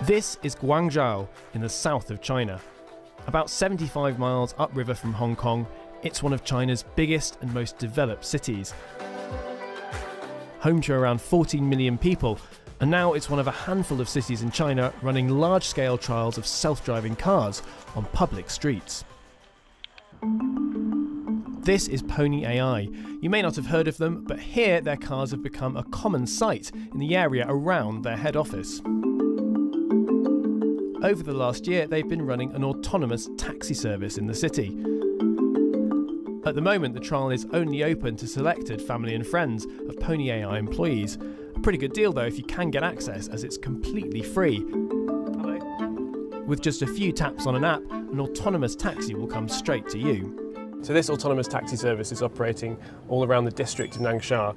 This is Guangzhou in the south of China. About 75 miles upriver from Hong Kong, it's one of China's biggest and most developed cities. Home to around 14 million people, and now it's one of a handful of cities in China running large-scale trials of self-driving cars on public streets. This is Pony AI. You may not have heard of them, but here their cars have become a common sight in the area around their head office. Over the last year, they've been running an autonomous taxi service in the city. At the moment, the trial is only open to selected family and friends of Pony AI employees. A pretty good deal, though, if you can get access, as it's completely free. Hello. With just a few taps on an app, an autonomous taxi will come straight to you. So this autonomous taxi service is operating all around the district of Nangsha,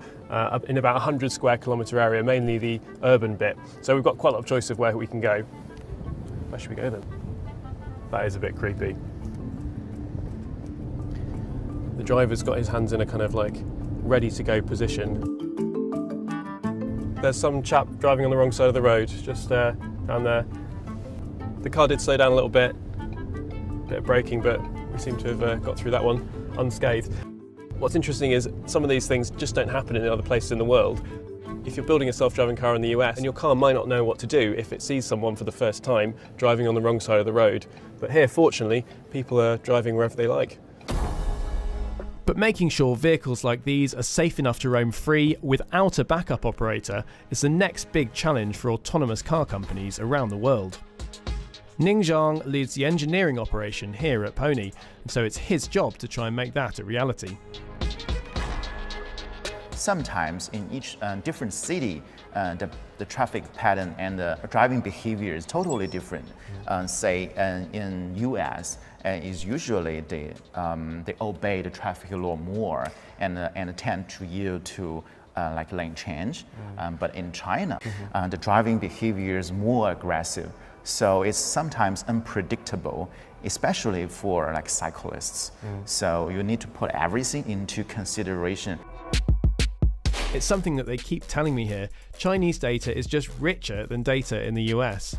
in about a 100 square kilometre area, mainly the urban bit. So we've got quite a lot of choice of where we can go. Where should we go then? That is a bit creepy. The driver's got his hands in a kind of like ready to go position. There's some chap driving on the wrong side of the road, just down there. The car did slow down a little bit of braking, but we seem to have got through that one unscathed. What's interesting is some of these things just don't happen in other places in the world. If you're building a self-driving car in the US, and your car might not know what to do if it sees someone for the first time driving on the wrong side of the road. But here, fortunately, people are driving wherever they like. But making sure vehicles like these are safe enough to roam free without a backup operator is the next big challenge for autonomous car companies around the world. Ning Zhang leads the engineering operation here at Pony, and so it's his job to try and make that a reality. Sometimes in each different city, the traffic pattern and the driving behavior is totally different. Say in US, is usually they obey the traffic law more and tend to yield to like lane change. But in China, the driving behavior is more aggressive. So it's sometimes unpredictable, especially for like cyclists. So you need to put everything into consideration. It's something that they keep telling me here. Chinese data is just richer than data in the US.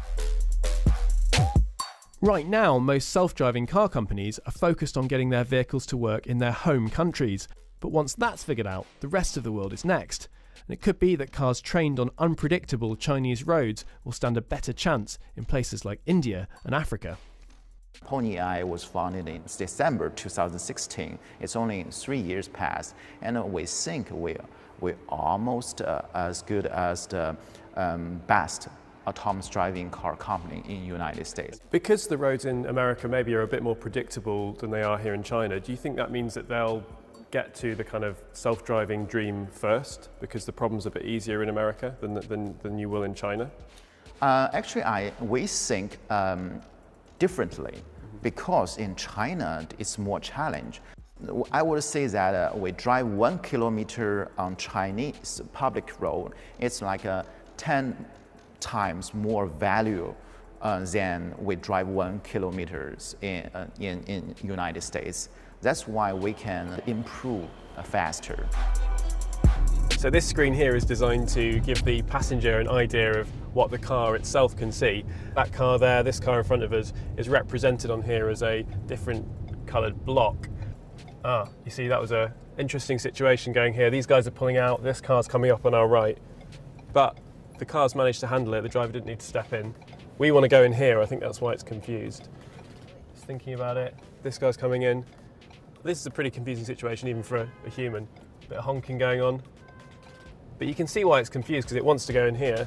Right now, most self-driving car companies are focused on getting their vehicles to work in their home countries. But once that's figured out, the rest of the world is next. And it could be that cars trained on unpredictable Chinese roads will stand a better chance in places like India and Africa. Pony AI was founded in December 2016. It's only 3 years past, and we think we're almost as good as the best autonomous driving car company in the United States. Because the roads in America maybe are a bit more predictable than they are here in China, do you think that means that they'll get to the kind of self-driving dream first, because the problem's a bit easier in America than you will in China? Actually, we think differently, because in China it's more challenge. I would say that we drive 1 kilometer on Chinese public road. It's like 10 times more value than we drive 1 kilometers in United States. That's why we can improve faster. So this screen here is designed to give the passenger an idea of what the car itself can see. That car there, this car in front of us, is represented on here as a different coloured block. You see, that was an interesting situation going here. These guys are pulling out, this car's coming up on our right. But the car's managed to handle it, the driver didn't need to step in. We want to go in here, I think that's why it's confused. Just thinking about it, this guy's coming in. This is a pretty confusing situation even for a human. Bit of honking going on. But you can see why it's confused, because it wants to go in here.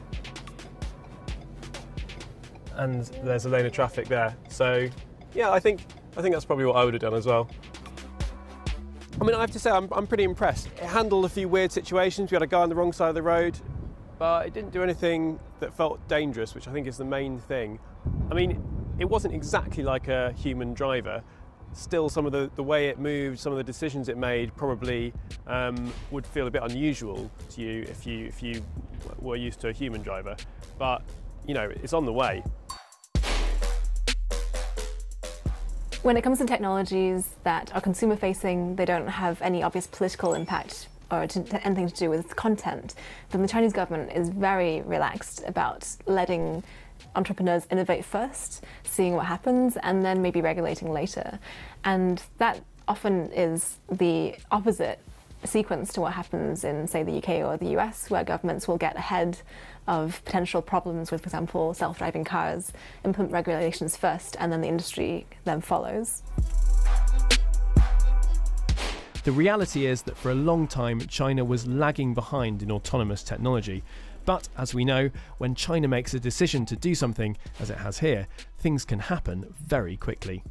And there's a lane of traffic there. So yeah, I think that's probably what I would have done as well. I mean, I have to say, I'm pretty impressed. It handled a few weird situations. We had a guy on the wrong side of the road, but it didn't do anything that felt dangerous, which I think is the main thing. I mean, it wasn't exactly like a human driver. Still, some of the way it moved, some of the decisions it made probably would feel a bit unusual to you if you were used to a human driver. But, you know, it's on the way. When it comes to technologies that are consumer-facing, they don't have any obvious political impact or anything to do with content, then the Chinese government is very relaxed about letting entrepreneurs innovate first, seeing what happens, and then maybe regulating later. And that often is the opposite sequence to what happens in, say, the UK or the US, where governments will get ahead of potential problems with, for example, self-driving cars, implement regulations first, and then the industry then follows. The reality is that for a long time, China was lagging behind in autonomous technology. But as we know, when China makes a decision to do something, as it has here, things can happen very quickly.